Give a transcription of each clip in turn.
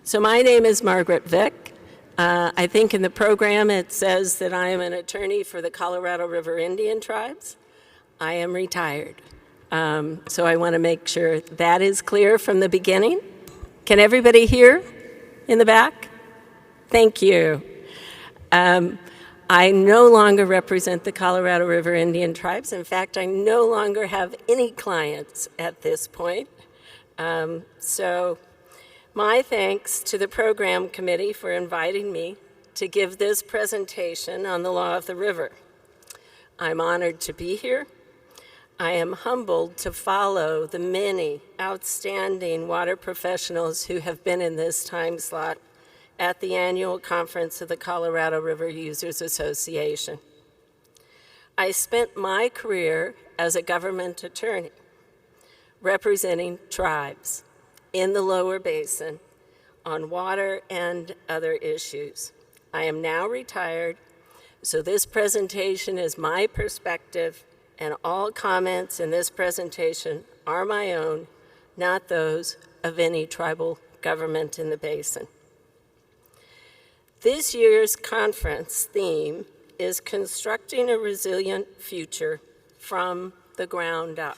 So my name is Margaret Vick. I think in the program it says that I am an attorney for the Colorado River Indian tribes. I am retired. So I want to make sure that is clear from the beginning. Can everybody hear in the back? Thank you. I no longer represent the Colorado River Indian tribes. In fact, I no longer have any clients at this point. So my thanks to the program committee for inviting me to give this presentation on the law of the river. I'm honored to be here. I am humbled to follow the many outstanding water professionals who have been in this time slot at the annual conference of the Colorado River Users Association. I spent my career as a government attorney representing tribes in the lower basin on water and other issues. I am now retired, so this presentation is my perspective, and all comments in this presentation are my own, not those of any tribal government in the basin. This year's conference theme is Constructing a Resilient Future from the Ground Up.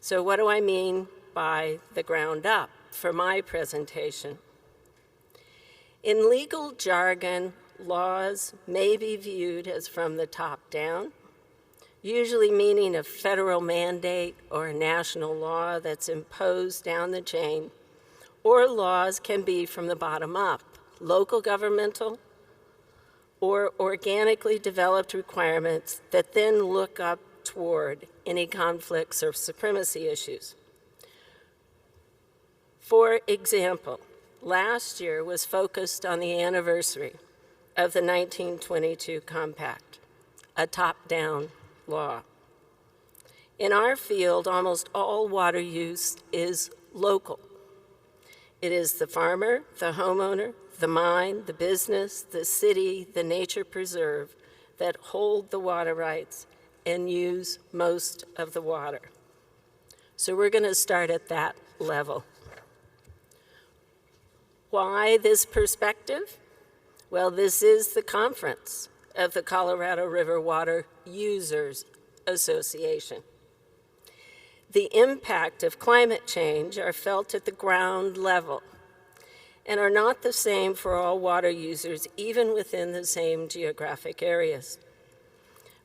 So what do I mean by the ground up for my presentation? In legal jargon, laws may be viewed as from the top down, usually meaning a federal mandate or a national law that's imposed down the chain, or laws can be from the bottom up, local governmental or organically developed requirements that then look up toward any conflicts or supremacy issues. For example, last year was focused on the anniversary of the 1922 Compact, a top-down law. In our field, almost all water use is local. It is the farmer, the homeowner, the mine, the business, the city, the nature preserve that hold the water rights and use most of the water. So we're going to start at that level. Why this perspective? Well, this is the conference of the Colorado River Water Users Association. The impact of climate change are felt at the ground level and are not the same for all water users, even within the same geographic areas.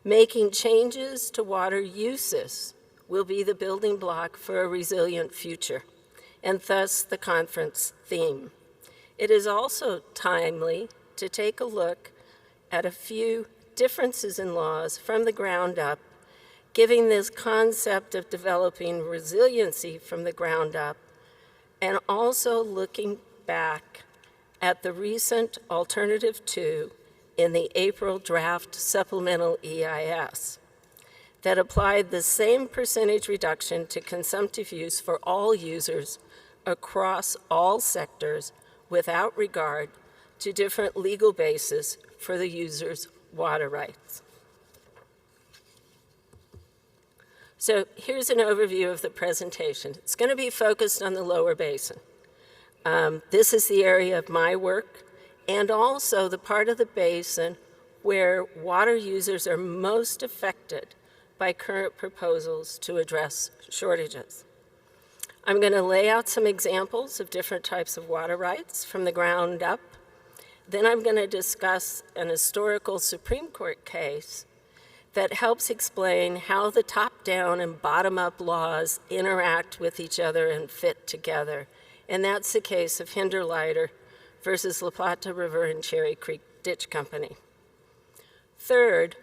Making changes to water uses will be the building block for a resilient future, and thus the conference theme. It is also timely to take a look at a few differences in laws from the ground up, giving this concept of developing resiliency from the ground up, and also looking back at the recent Alternative 2 in the April draft supplemental EIS that applied the same percentage reduction to consumptive use for all users across all sectors without regard to different legal bases for the user's water rights. So here's an overview of the presentation. It's going to be focused on the lower basin. This is the area of my work and also the part of the basin where water users are most affected by current proposals to address shortages. I'm going to lay out some examples of different types of water rights from the ground up. Then I'm going to discuss an historical Supreme Court case that helps explain how the top-down and bottom-up laws interact with each other and fit together. And that's the case of Hinderleiter versus La Plata River and Cherry Creek Ditch Company. Third,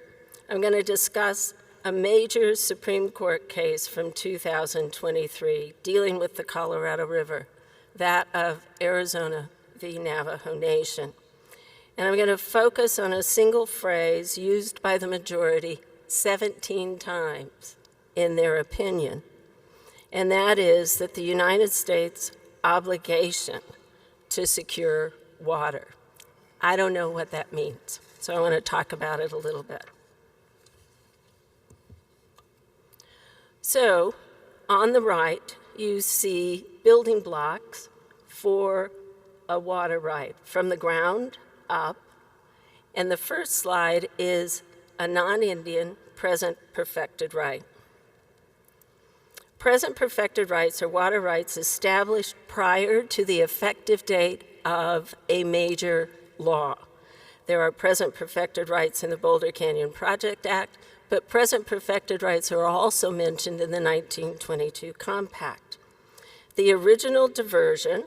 I'm going to discuss a major Supreme Court case from 2023 dealing with the Colorado River, that of Arizona v. Navajo Nation. And I'm going to focus on a single phrase used by the majority 17 times in their opinion, and that is that the United States obligation to secure water. I don't know what that means, so I want to talk about it a little bit. So, on the right, you see building blocks for a water right from the ground up. And the first slide is a non-Indian present perfected right. Present perfected rights are water rights established prior to the effective date of a major law. There are present perfected rights in the Boulder Canyon Project Act, but present perfected rights are also mentioned in the 1922 Compact. The original diversion,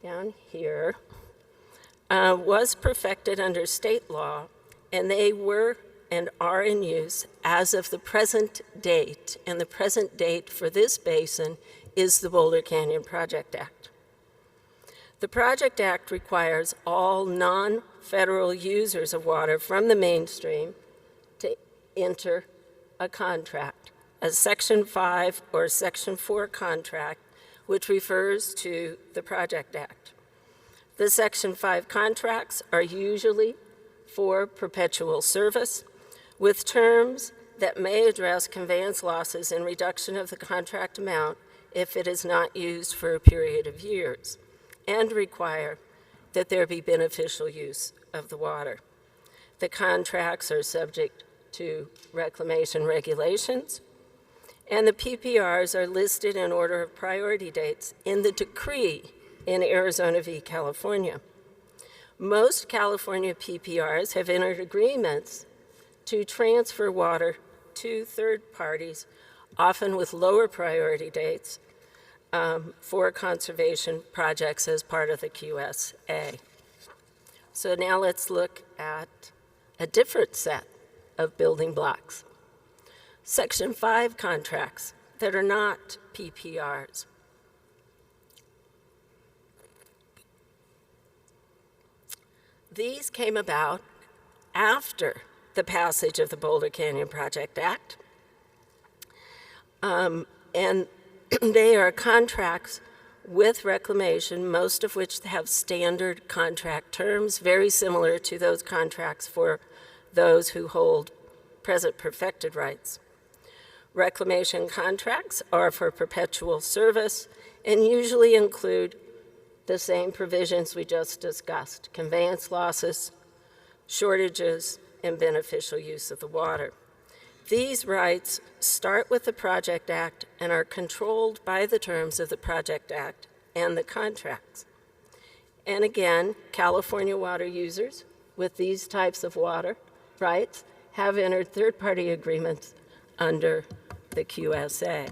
down here, was perfected under state law, and they were and are in use as of the present date, and the present date for this basin is the Boulder Canyon Project Act. The Project Act requires all non-federal users of water from the mainstream to enter a contract, a Section 5 or Section 4 contract, which refers to the Project Act. The Section 5 contracts are usually for perpetual service, with terms that may address conveyance losses and reduction of the contract amount if it is not used for a period of years, and require that there be beneficial use of the water. The contracts are subject to reclamation regulations, and the PPRs are listed in order of priority dates in the decree in Arizona v. California. Most California PPRs have entered agreements to transfer water to third parties, often with lower priority dates, for conservation projects as part of the QSA. So now let's look at a different set of building blocks. Section 5 contracts that are not PPRs. These came about after the passage of the Boulder Canyon Project Act, and they are contracts with reclamation, most of which have standard contract terms, very similar to those contracts for those who hold present perfected rights. Reclamation contracts are for perpetual service and usually include the same provisions we just discussed: conveyance losses, shortages, and beneficial use of the water. These rights start with the Project Act and are controlled by the terms of the Project Act and the contracts. And again, California water users with these types of water rights have entered third-party agreements under the QSA.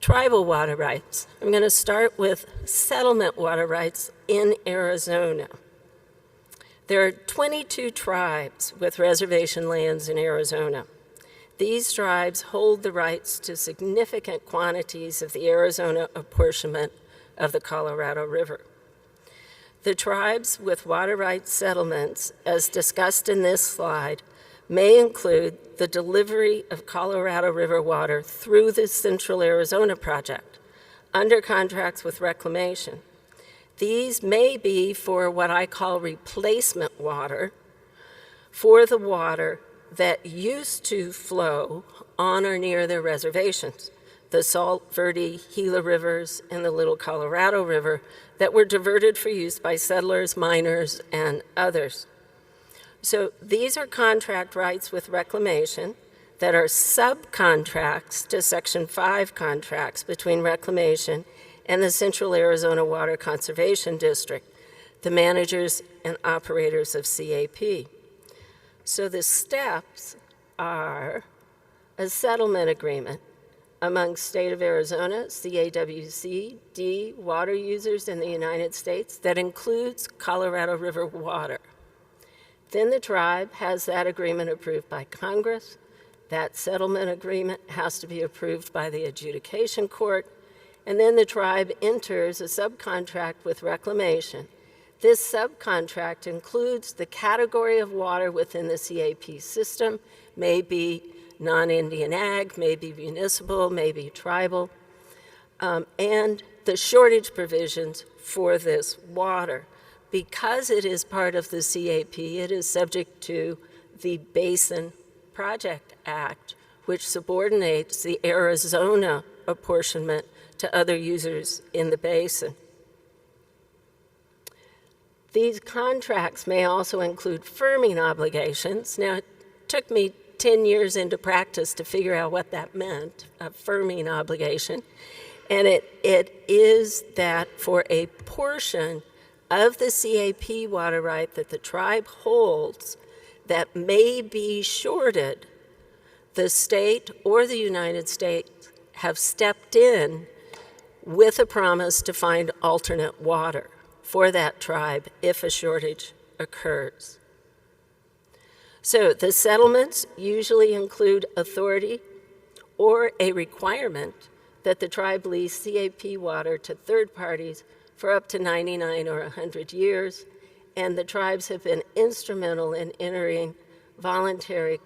Tribal water rights. I'm going to start with settlement water rights in Arizona. There are 22 tribes with reservation lands in Arizona. These tribes hold the rights to significant quantities of the Arizona apportionment of the Colorado River. The tribes with water rights settlements, as discussed in this slide, may include the delivery of Colorado River water through the Central Arizona Project under contracts with reclamation. These may be for what I call replacement water, for the water that used to flow on or near their reservations, the Salt Verde, Gila rivers, and the Little Colorado River that were diverted for use by settlers, miners, and others. So these are contract rights with reclamation that are subcontracts to Section 5 contracts between reclamation and the Central Arizona Water Conservation District, the managers and operators of CAP. So the steps are a settlement agreement among State of Arizona, CAWC, D, water users in the United States that includes Colorado River water. Then the tribe has that agreement approved by Congress. That settlement agreement has to be approved by the adjudication court. And then the tribe enters a subcontract with reclamation. This subcontract includes the category of water within the CAP system, may be non-Indian ag, may be municipal, may be tribal, and the shortage provisions for this water. Because it is part of the CAP, it is subject to the basin Project Act, which subordinates the Arizona apportionment to other users in the basin. These contracts may also include firming obligations. Now, it took me 10 years into practice to figure out what that meant, a firming obligation. And it is that for a portion of the CAP water right that the tribe holds that may be shorted, the state or the United States have stepped in with a promise to find alternate water for that tribe if a shortage occurs. So the settlements usually include authority or a requirement that the tribe lease CAP water to third parties for up to 99 or 100 years, and the tribes have been instrumental in entering voluntary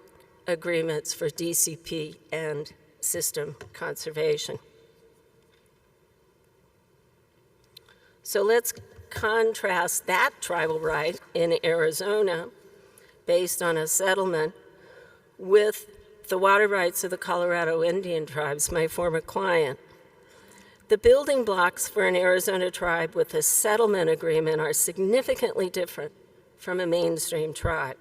agreements for DCP and system conservation. So let's contrast that tribal right in Arizona based on a settlement with the water rights of the Colorado Indian tribes, my former client. The building blocks for an Arizona tribe with a settlement agreement are significantly different from a mainstream tribe.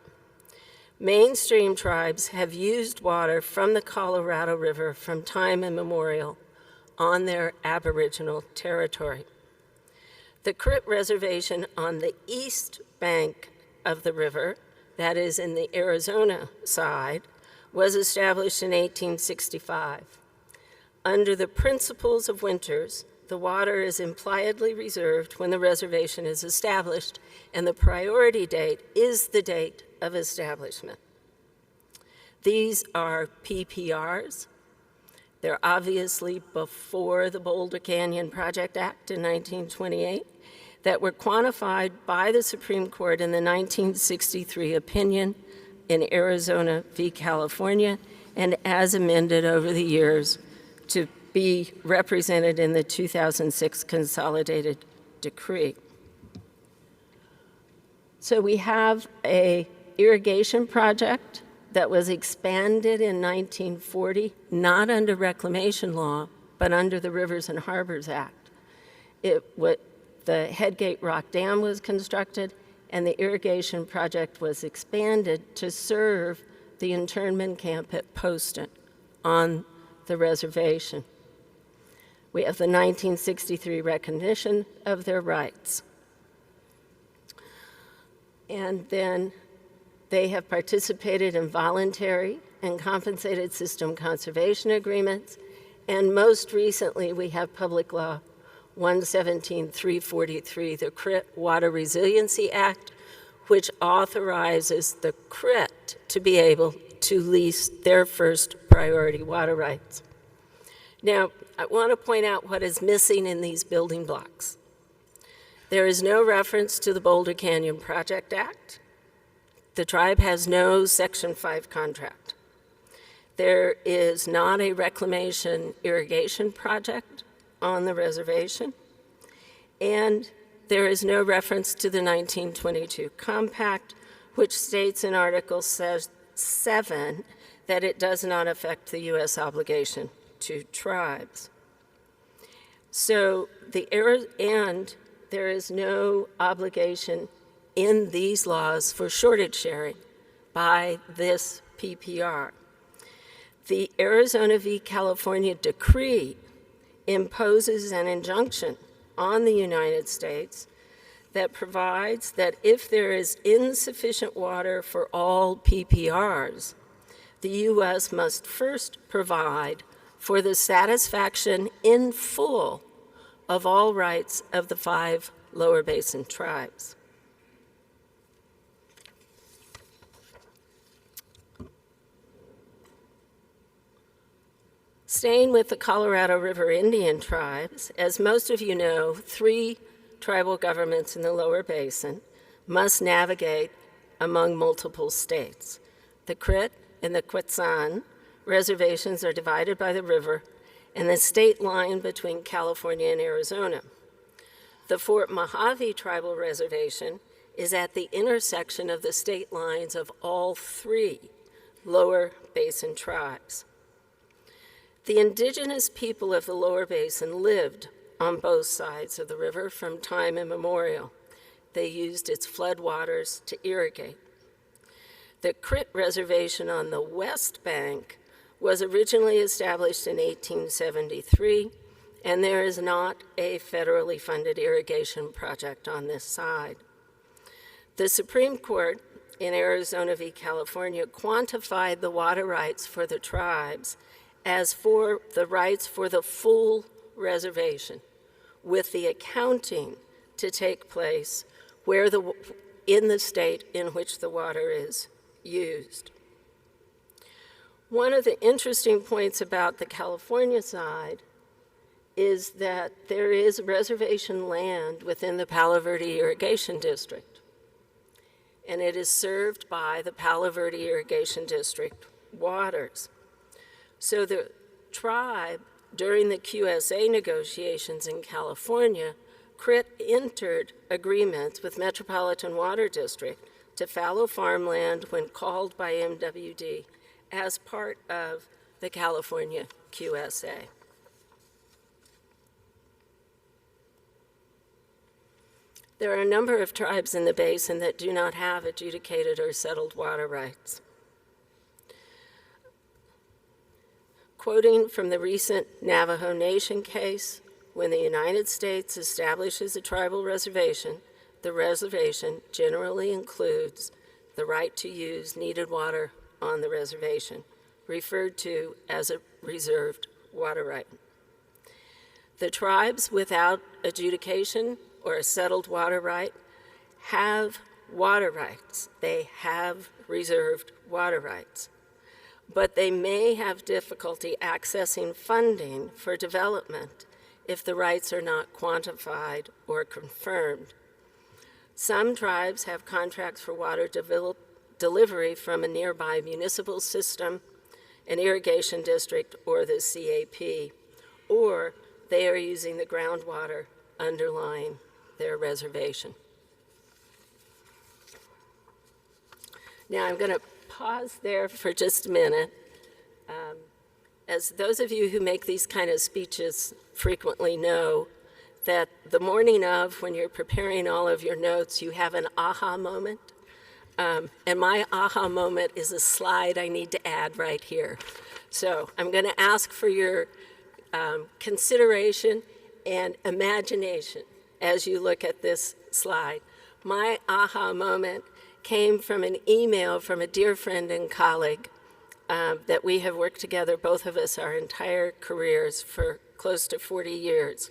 Mainstream tribes have used water from the Colorado River from time immemorial on their Aboriginal territory. The Crit Reservation on the east bank of the river, that is in the Arizona side, was established in 1865. Under the principles of Winters, the water is impliedly reserved when the reservation is established, and the priority date is the date of establishment. These are PPRs. They're obviously before the Boulder Canyon Project Act in 1928 that were quantified by the Supreme Court in the 1963 opinion in Arizona v. California, and as amended over the years to be represented in the 2006 Consolidated Decree. So we have an irrigation project that was expanded in 1940, not under reclamation law, but under the Rivers and Harbors Act. The Headgate Rock Dam was constructed, and the irrigation project was expanded to serve the internment camp at Poston on the reservation. We have the 1963 recognition of their rights. And then they have participated in voluntary and compensated system conservation agreements, and most recently we have Public Law 117-343, the Crit Water Resiliency Act, which authorizes the Crit to be able to lease their first priority water rights. Now, I want to point out what is missing in these building blocks. There is no reference to the Boulder Canyon Project Act. The tribe has no Section 5 contract. There is not a reclamation irrigation project on the reservation, and there is no reference to the 1922 Compact, which states in Article 7 that it does not affect the U.S. obligation to tribes. So there is no obligation in these laws for shortage sharing by this PPR. The Arizona v. California decree imposes an injunction on the United States that provides that if there is insufficient water for all PPRs, the U.S. must first provide for the satisfaction in full of all rights of the 5 lower basin tribes. Staying with the Colorado River Indian tribes, as most of you know, 3 tribal governments in the lower basin must navigate among multiple states. The Crit and the Quetzan reservations are divided by the river and the state line between California and Arizona. The Fort Mojave Tribal Reservation is at the intersection of the state lines of all 3 lower basin tribes. The indigenous people of the lower basin lived on both sides of the river from time immemorial. They used its floodwaters to irrigate. The Crit Reservation on the west bank was originally established in 1873, and there is not a federally funded irrigation project on this side. The Supreme Court in Arizona v. California quantified the water rights for the tribes as for the rights for the full reservation, with the accounting to take place in the state in which the water is used. One of the interesting points about the California side is that there is reservation land within the Palo Verde Irrigation District, and it is served by the Palo Verde Irrigation District waters. So the tribe, during the QSA negotiations in California, CRIT entered agreements with Metropolitan Water District to fallow farmland when called by MWD as part of the California QSA. There are a number of tribes in the basin that do not have adjudicated or settled water rights. Quoting from the recent Navajo Nation case, when the United States establishes a tribal reservation, the reservation generally includes the right to use needed water on the reservation, referred to as a reserved water right. The tribes without adjudication or a settled water right have water rights. They have reserved water rights. But they may have difficulty accessing funding for development if the rights are not quantified or confirmed. Some tribes have contracts for water delivery from a nearby municipal system, an irrigation district, or the CAP, or they are using the groundwater underlying their reservation. Now I'm going to pause there for just a minute. As those of you who make these kind of speeches frequently know, that the morning of, when you're preparing all of your notes, you have an aha moment. And my aha moment is a slide I need to add right here. So I'm going to ask for your consideration and imagination as you look at this slide. My aha moment came from an email from a dear friend and colleague that we have worked together, both of us, our entire careers for close to 40 years.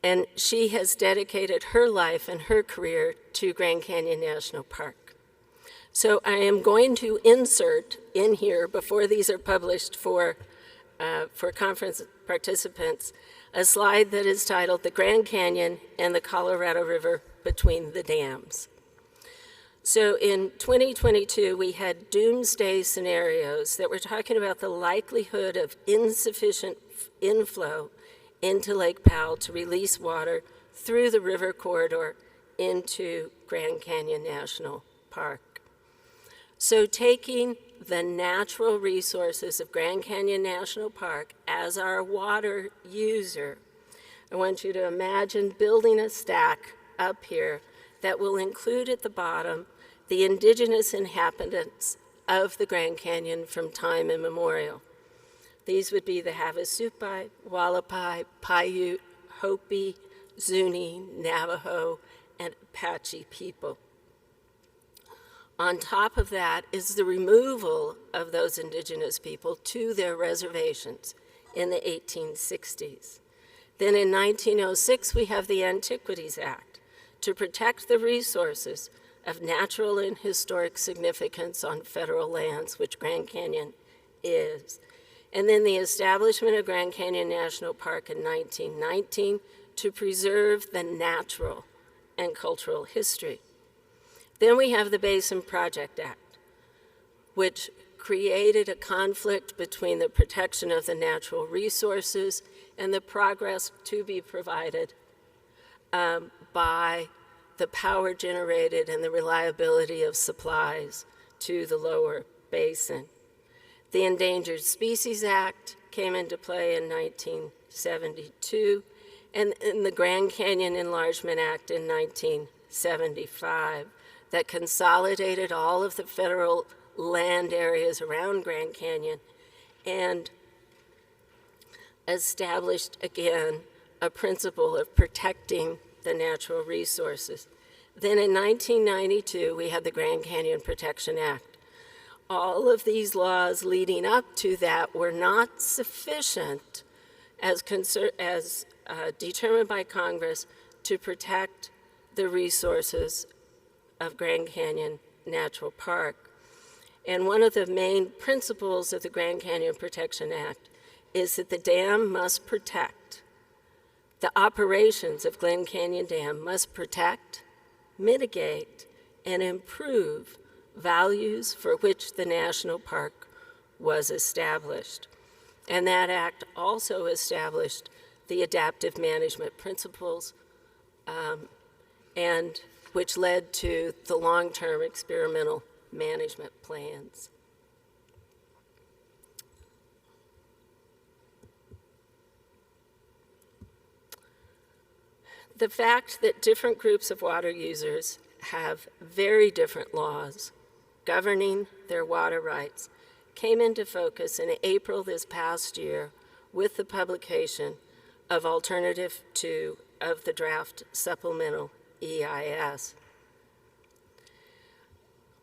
And she has dedicated her life and her career to Grand Canyon National Park. So I am going to insert in here, before these are published for conference participants, a slide that is titled "The Grand Canyon and the Colorado River Between the Dams." So in 2022, we had doomsday scenarios that were talking about the likelihood of insufficient inflow into Lake Powell to release water through the river corridor into Grand Canyon National Park. So taking the natural resources of Grand Canyon National Park as our water user, I want you to imagine building a stack up here that will include at the bottom the indigenous inhabitants of the Grand Canyon from time immemorial. These would be the Havasupai, Wallapai, Paiute, Hopi, Zuni, Navajo, and Apache people. On top of that is the removal of those indigenous people to their reservations in the 1860s. Then in 1906, we have the Antiquities Act to protect the resources of natural and historic significance on federal lands, which Grand Canyon is. And then the establishment of Grand Canyon National Park in 1919 to preserve the natural and cultural history. Then we have the Basin Project Act, which created a conflict between the protection of the natural resources and the progress to be provided by the power generated and the reliability of supplies to the lower basin. The Endangered Species Act came into play in 1972, and the Grand Canyon Enlargement Act in 1975 that consolidated all of the federal land areas around Grand Canyon and established, again, a principle of protecting the natural resources. Then in 1992, we had the Grand Canyon Protection Act. All of these laws leading up to that were not sufficient as determined by Congress to protect the resources of Grand Canyon Natural Park. And one of the main principles of the Grand Canyon Protection Act is that the dam must protect. The operations of Glen Canyon Dam must protect, mitigate, and improve values for which the national park was established. And that act also established the adaptive management principles, and which led to the long-term experimental management plans. The fact that different groups of water users have very different laws governing their water rights came into focus in April this past year with the publication of Alternative 2 of the draft supplemental EIS,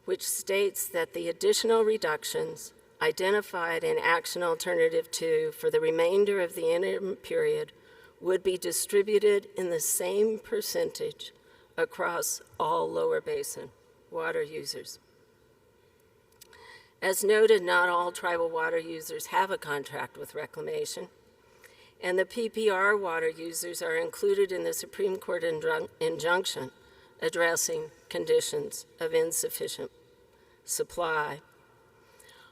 which states that the additional reductions identified in Action Alternative 2 for the remainder of the interim period would be distributed in the same percentage across all lower basin water users. As noted, not all tribal water users have a contract with reclamation, and the PPR water users are included in the Supreme Court injunction addressing conditions of insufficient supply.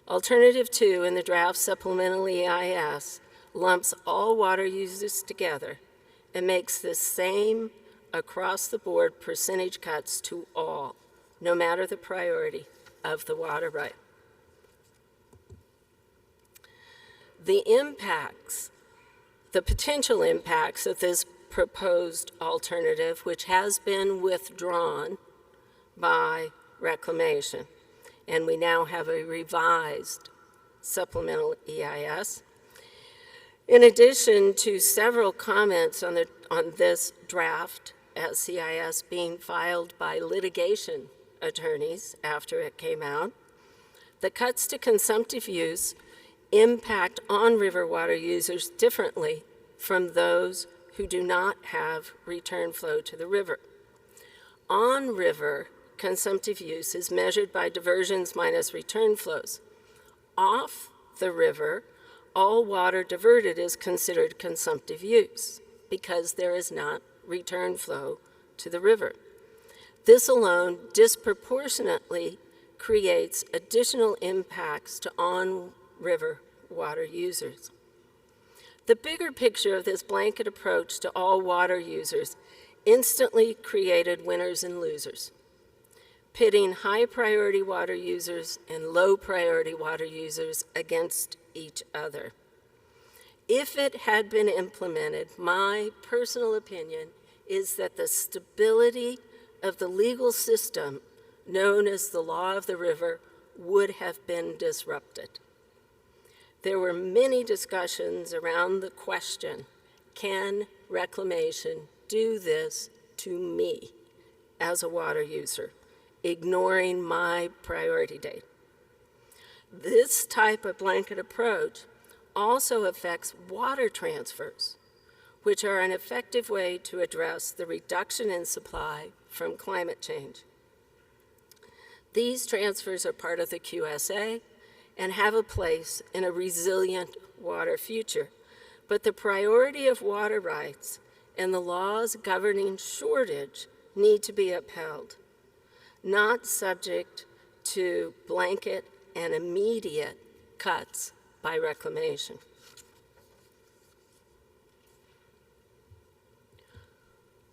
Alternative 2 in the draft supplemental EIS lumps all water users together and makes the same across-the-board percentage cuts to all, no matter the priority of the water right. The potential impacts of this proposed alternative, which has been withdrawn by reclamation, and we now have a revised supplemental EIS. In addition to several comments on this draft SCIS being filed by litigation attorneys after it came out, the cuts to consumptive use impact on-river water users differently from those who do not have return flow to the river. On-river consumptive use is measured by diversions minus return flows. Off the river, all water diverted is considered consumptive use because there is not return flow to the river. This alone disproportionately creates additional impacts to on-river water users. The bigger picture of this blanket approach to all water users instantly created winners and losers, pitting high-priority water users and low-priority water users against each other. If it had been implemented, my personal opinion is that the stability of the legal system known as the law of the river would have been disrupted. There were many discussions around the question, can reclamation do this to me as a water user, ignoring my priority date? This type of blanket approach also affects water transfers, which are an effective way to address the reduction in supply from climate change. These transfers are part of the QSA and have a place in a resilient water future, but the priority of water rights and the laws governing shortage need to be upheld, not subject to blanket and immediate cuts by reclamation.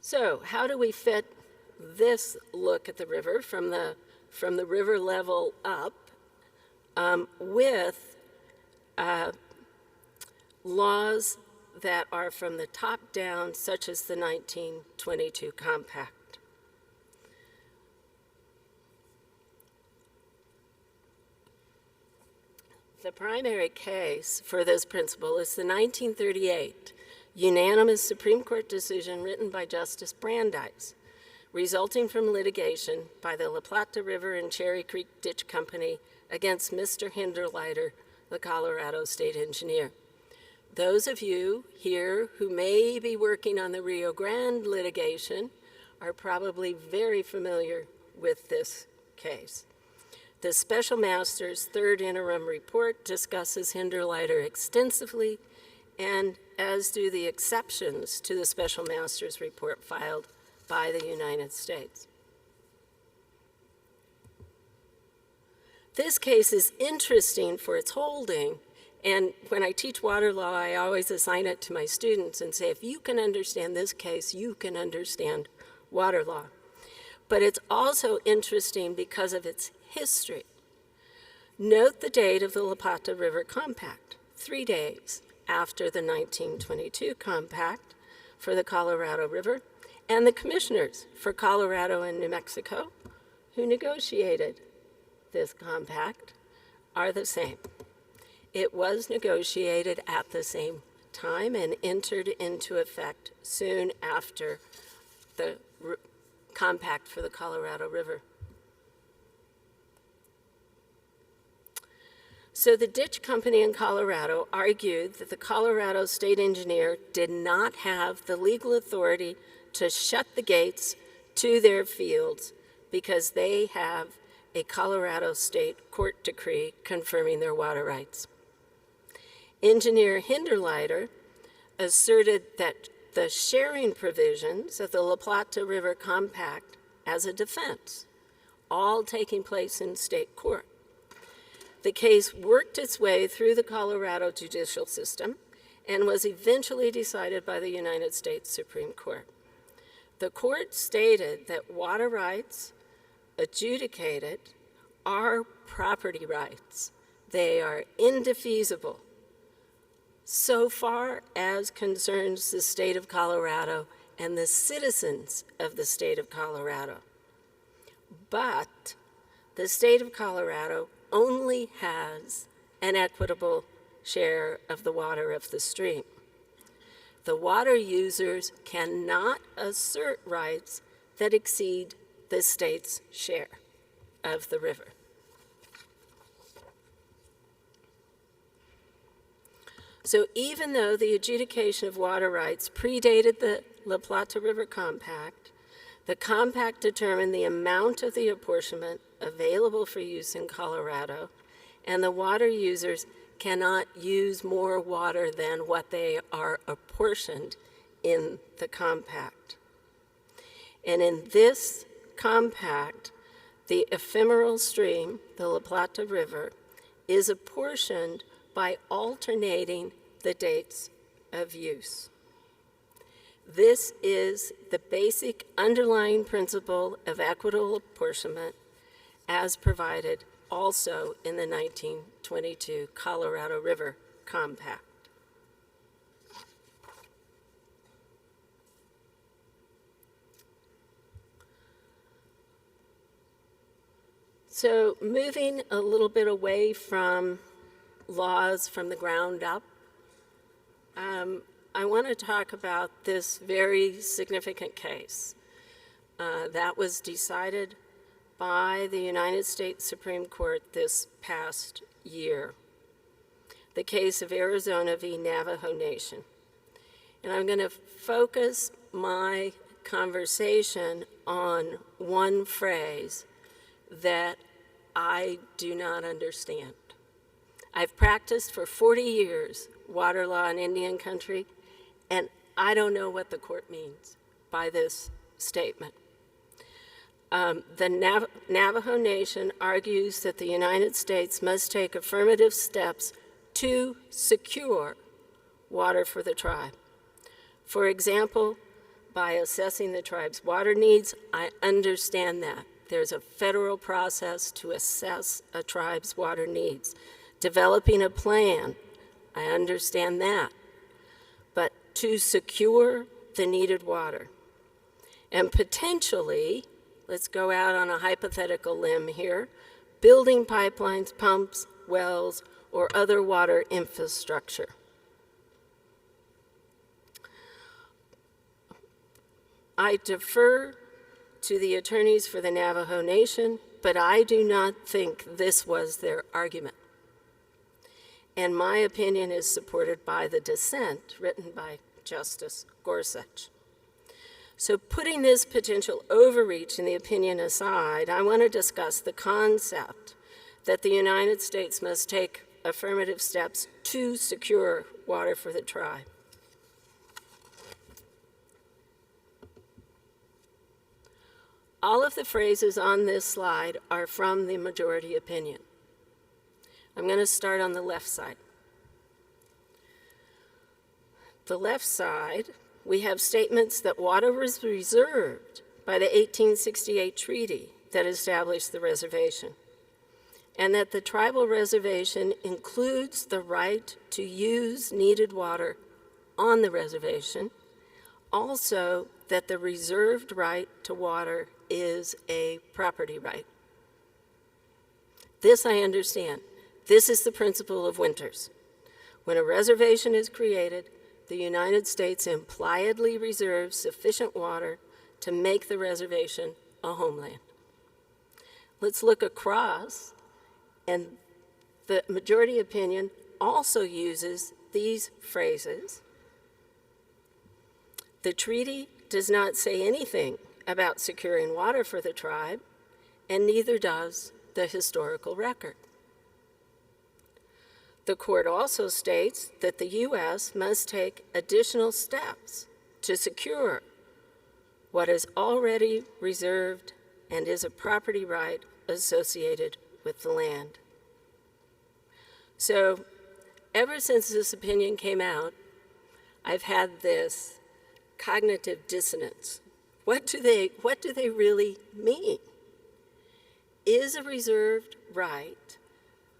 So how do we fit this look at the river from the river level up with laws that are from the top down, such as the 1922 Compact. The primary case for this principle is the 1938 unanimous Supreme Court decision written by Justice Brandeis, resulting from litigation by the La Plata River and Cherry Creek Ditch Company against Mr. Hinderleiter, the Colorado State Engineer. Those of you here who may be working on the Rio Grande litigation are probably very familiar with this case. The Special Master's third interim report discusses Hinderleiter extensively, and as do the exceptions to the Special Master's report filed by the United States. This case is interesting for its holding, and when I teach water law, I always assign it to my students and say, if you can understand this case, you can understand water law. But it's also interesting because of its history. Note the date of the La Plata River Compact, 3 days after the 1922 Compact for the Colorado River, and the commissioners for Colorado and New Mexico who negotiated this compact are the same. It was negotiated at the same time and entered into effect soon after the compact for the Colorado River. So the ditch company in Colorado argued that the Colorado State Engineer did not have the legal authority to shut the gates to their fields because they have a Colorado State court decree confirming their water rights. Engineer Hinderleiter asserted that the sharing provisions of the La Plata River Compact as a defense, all taking place in state court. The case worked its way through the Colorado judicial system and was eventually decided by the United States Supreme Court. The court stated that water rights adjudicated are property rights. They are indefeasible so far as concerns the state of Colorado and the citizens of the state of Colorado. But the state of Colorado only has an equitable share of the water of the stream. The water users cannot assert rights that exceed the state's share of the river. So even though the adjudication of water rights predated the La Plata River Compact, the compact determined the amount of the apportionment available for use in Colorado, and the water users cannot use more water than what they are apportioned in the compact. And in this compact, the ephemeral stream, the La Plata River, is apportioned by alternating the dates of use. This is the basic underlying principle of equitable apportionment as provided also in the 1922 Colorado River Compact. So moving a little bit away from laws from the ground up, I want to talk about this very significant case that was decided by the United States Supreme Court this past year, the case of Arizona v. Navajo Nation. And I'm going to focus my conversation on one phrase that I do not understand. I've practiced for 40 years water law in Indian country, and I don't know what the court means by this statement. The Navajo Nation argues that the United States must take affirmative steps to secure water for the tribe. For example, by assessing the tribe's water needs, I understand that. there's a federal process to assess a tribe's water needs. Developing a plan, I understand that, but to secure the needed water. And potentially, let's go out on a hypothetical limb here, building pipelines, pumps, wells, or other water infrastructure. I defer to the attorneys for the Navajo Nation, but I do not think this was their argument. And my opinion is supported by the dissent written by Justice Gorsuch. So putting this potential overreach in the opinion aside, I want to discuss the concept that the United States must take affirmative steps to secure water for the tribe. All of the phrases on this slide are from the majority opinion. I'm going to start on the left side. The left side, we have statements that water was reserved by the 1868 treaty that established the reservation, and that the tribal reservation includes the right to use needed water on the reservation, also that the reserved right to water is a property right. This I understand. This is the principle of Winters. When a reservation is created, the United States impliedly reserves sufficient water to make the reservation a homeland. Let's look across, and the majority opinion also uses these phrases. The treaty does not say anything about securing water for the tribe, and neither does the historical record. The court also states that the U.S. must take additional steps to secure what is already reserved and is a property right associated with the land. So, ever since this opinion came out, I've had this cognitive dissonance. What do they really mean? Is a reserved right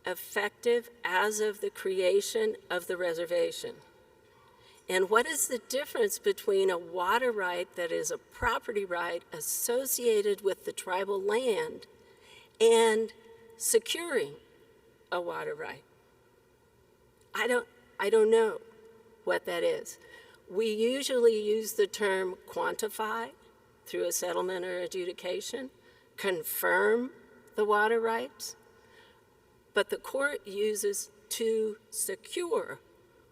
effective as of the creation of the reservation? And what is the difference between a water right that is a property right associated with the tribal land and securing a water right? I don't know what that is. We usually use the term quantify through a settlement or adjudication, confirm the water rights, but the court uses to secure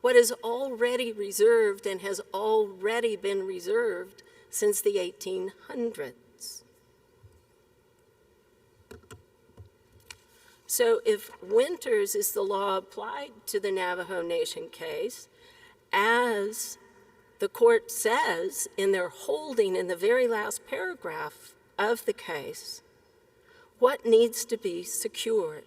what is already reserved and has already been reserved since the 1800s. So if Winters is the law applied to the Navajo Nation case, as the court says in their holding in the very last paragraph of the case, what needs to be secured?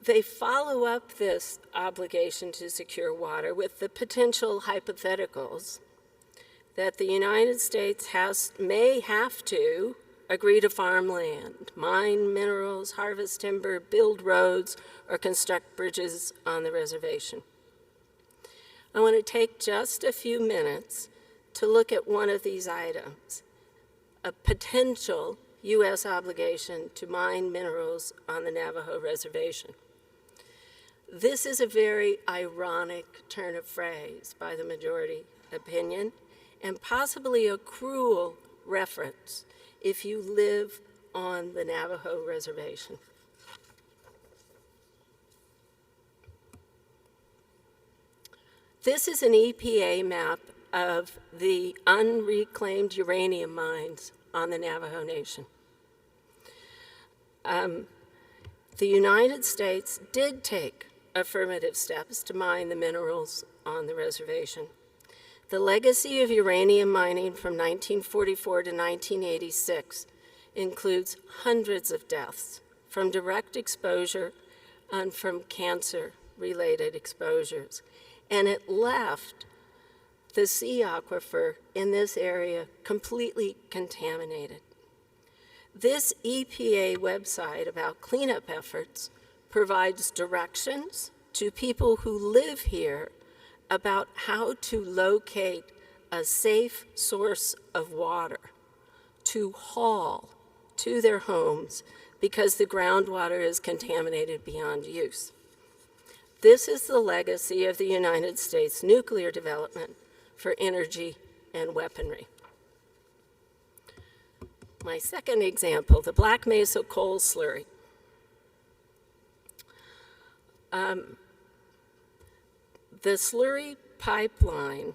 They follow up this obligation to secure water with the potential hypotheticals that the United States may have to agree to farm land, mine minerals, harvest timber, build roads, or construct bridges on the reservation. I want to take just a few minutes to look at one of these items, a potential U.S. obligation to mine minerals on the Navajo reservation. This is a very ironic turn of phrase by the majority opinion, and possibly a cruel reference if you live on the Navajo reservation. This is an EPA map of the unreclaimed uranium mines on the Navajo Nation. The United States did take affirmative steps to mine the minerals on the reservation. The legacy of uranium mining from 1944 to 1986 includes hundreds of deaths from direct exposure and from cancer-related exposures. And it left the sea aquifer in this area completely contaminated. This EPA website about cleanup efforts provides directions to people who live here about how to locate a safe source of water to haul to their homes because the groundwater is contaminated beyond use. This is the legacy of the United States nuclear development for energy and weaponry. My second example, the Black Mesa coal slurry. The slurry pipeline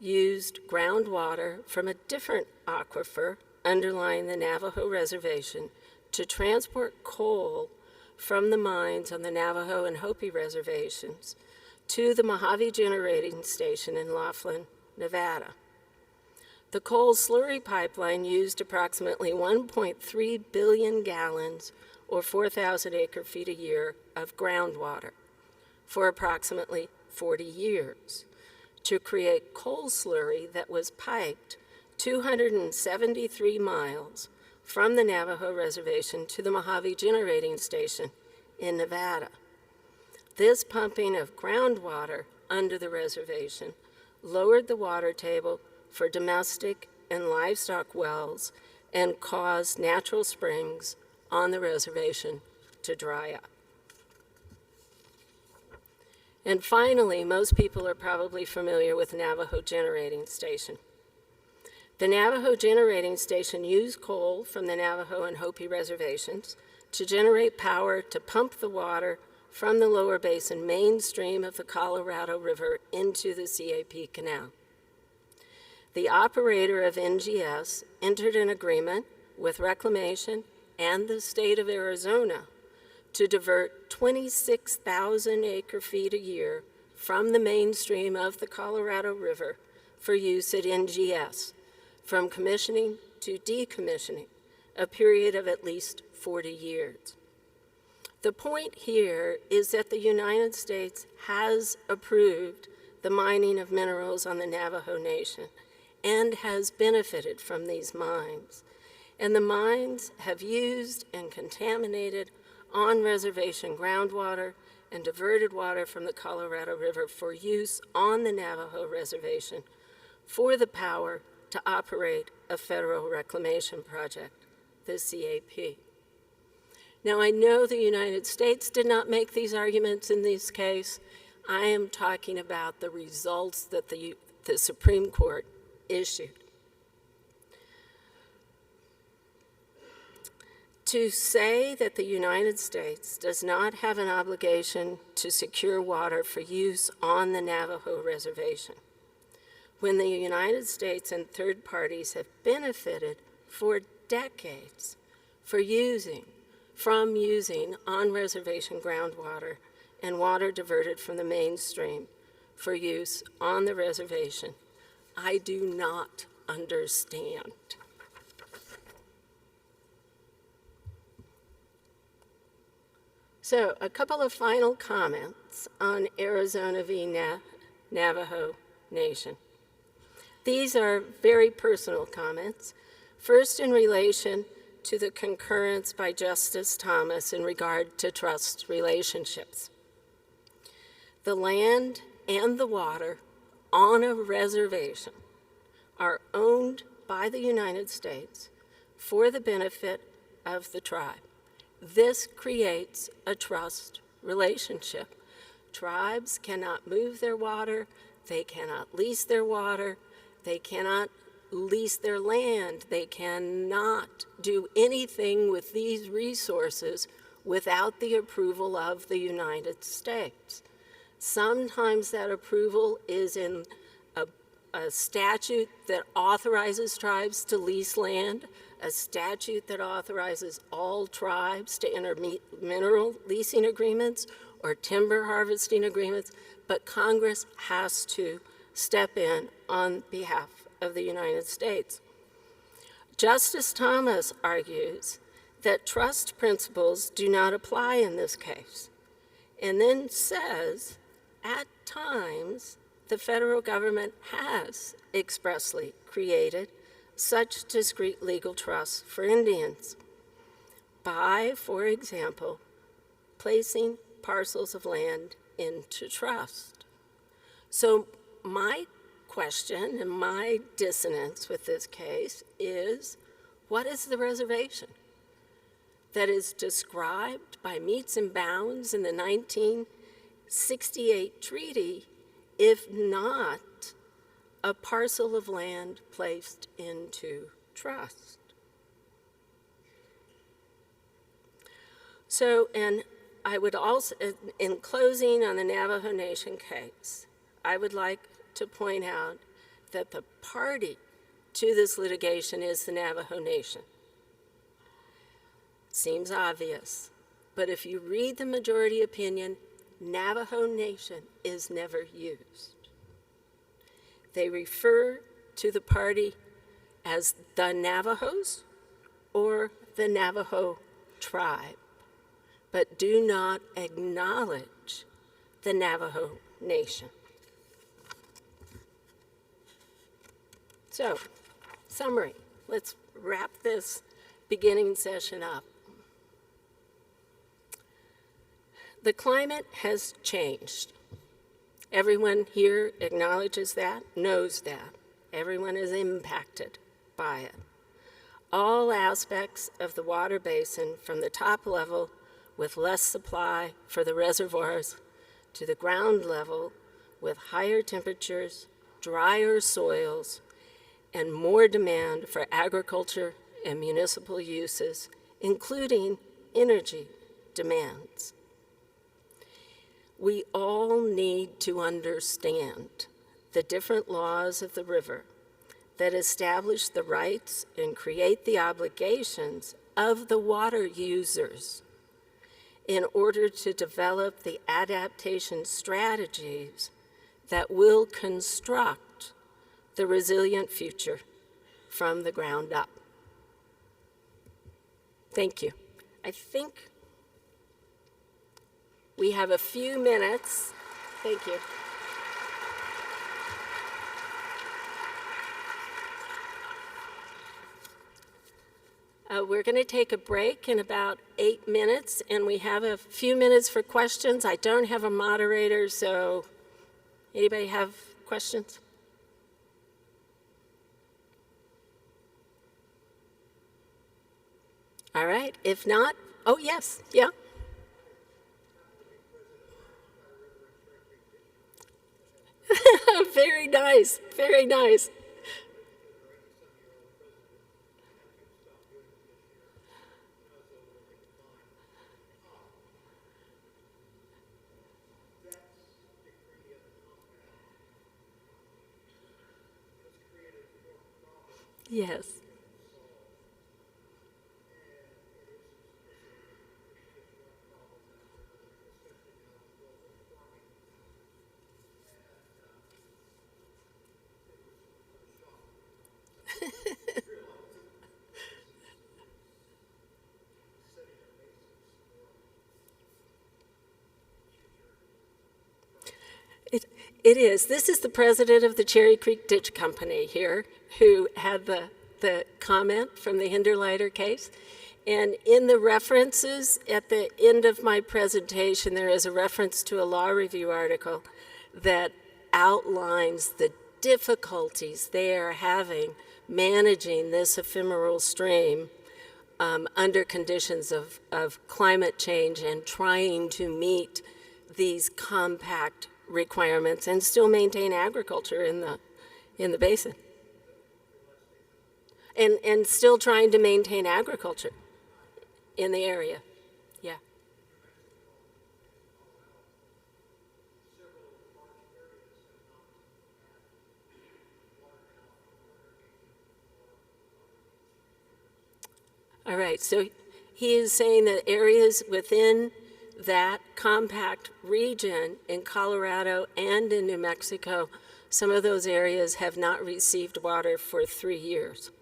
used groundwater from a different aquifer underlying the Navajo Reservation to transport coal from the mines on the Navajo and Hopi reservations to the Mojave Generating Station in Laughlin, Nevada. The coal slurry pipeline used approximately 1.3 billion gallons, or 4,000 acre-feet a year, of groundwater for approximately 40 years to create coal slurry that was piped 273 miles from the Navajo Reservation to the Mojave Generating Station in Nevada. This pumping of groundwater under the reservation lowered the water table for domestic and livestock wells and caused natural springs on the reservation to dry up. And finally, most people are probably familiar with Navajo Generating Station. The Navajo Generating Station used coal from the Navajo and Hopi reservations to generate power to pump the water from the lower basin mainstream of the Colorado River into the CAP Canal. The operator of NGS entered an agreement with Reclamation and the state of Arizona to divert 26,000 acre-feet a year from the mainstream of the Colorado River for use at NGS, from commissioning to decommissioning, a period of at least 40 years. The point here is that the United States has approved the mining of minerals on the Navajo Nation and has benefited from these mines. And the mines have used and contaminated on-reservation groundwater and diverted water from the Colorado River for use on the Navajo Reservation for the power to operate a federal reclamation project, the CAP. Now, I know the United States did not make these arguments in this case. I am talking about the results that the Supreme Court issued. To say that the United States does not have an obligation to secure water for use on the Navajo Reservation, when the United States and third parties have benefited for decades from using on-reservation groundwater and water diverted from the mainstream for use on the reservation, I do not understand. So, a couple of final comments on Arizona v. Navajo Nation. These are very personal comments. First, in relation to the concurrence by Justice Thomas in regard to trust relationships. The land and the water on a reservation are owned by the United States for the benefit of the tribe. This creates a trust relationship. Tribes cannot move their water, they cannot lease their water, they cannot lease their land, they cannot do anything with these resources without the approval of the United States. Sometimes that approval is in a statute that authorizes tribes to lease land, a statute that authorizes all tribes to enter mineral leasing agreements or timber harvesting agreements, but Congress has to step in on behalf of the United States. Justice Thomas argues that trust principles do not apply in this case, and then says, at times, the federal government has expressly created such discrete legal trusts for Indians by, for example, placing parcels of land into trust. So my question and my dissonance with this case is, what is the reservation that is described by metes and bounds in the 1968 treaty, if not a parcel of land placed into trust? So, and I would also, in closing on the Navajo Nation case, I would like to point out that the party to this litigation is the Navajo Nation. Seems obvious, but if you read the majority opinion, Navajo Nation is never used. They refer to the party as the Navajos or the Navajo tribe, but do not acknowledge the Navajo Nation. So, summary. Let's wrap this beginning session up. The climate has changed. Everyone here acknowledges that, knows that. Everyone is impacted by it. All aspects of the water basin, from the top level with less supply for the reservoirs to the ground level with higher temperatures, drier soils, and more demand for agriculture and municipal uses, including energy demands. We all need to understand the different laws of the river that establish the rights and create the obligations of the water users in order to develop the adaptation strategies that will construct the resilient future from the ground up. Thank you. I think we have a few minutes. Thank you. We're going to take a break in about 8 minutes, and we have a few minutes for questions. I don't have a moderator, so anybody have questions? All right. If not, oh, yes. Yeah. Very nice. Very nice. Yes. It is. This is the president of the Cherry Creek Ditch Company here, who had the comment from the Hinderleiter case. And in the references at the end of my presentation, there is a reference to a law review article that outlines the difficulties they are having managing this ephemeral stream under conditions of climate change and trying to meet these compact requirements and still maintain agriculture in the basin. And still trying to maintain agriculture in the area. Yeah. All right, so he is saying that areas within that compact region in Colorado and in New Mexico, some of those areas have not received water for 3 years.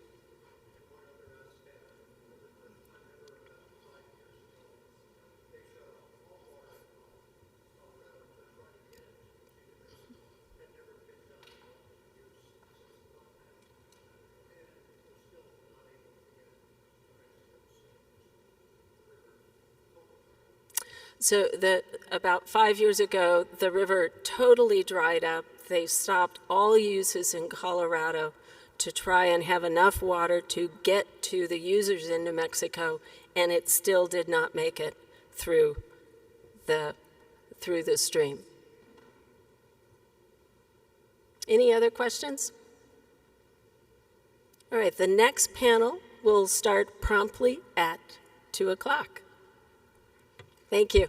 So about 5 years ago, the river totally dried up. They stopped all uses in Colorado to try and have enough water to get to the users in New Mexico, and it still did not make it through the stream. Any other questions? All right, the next panel will start promptly at 2 o'clock. Thank you.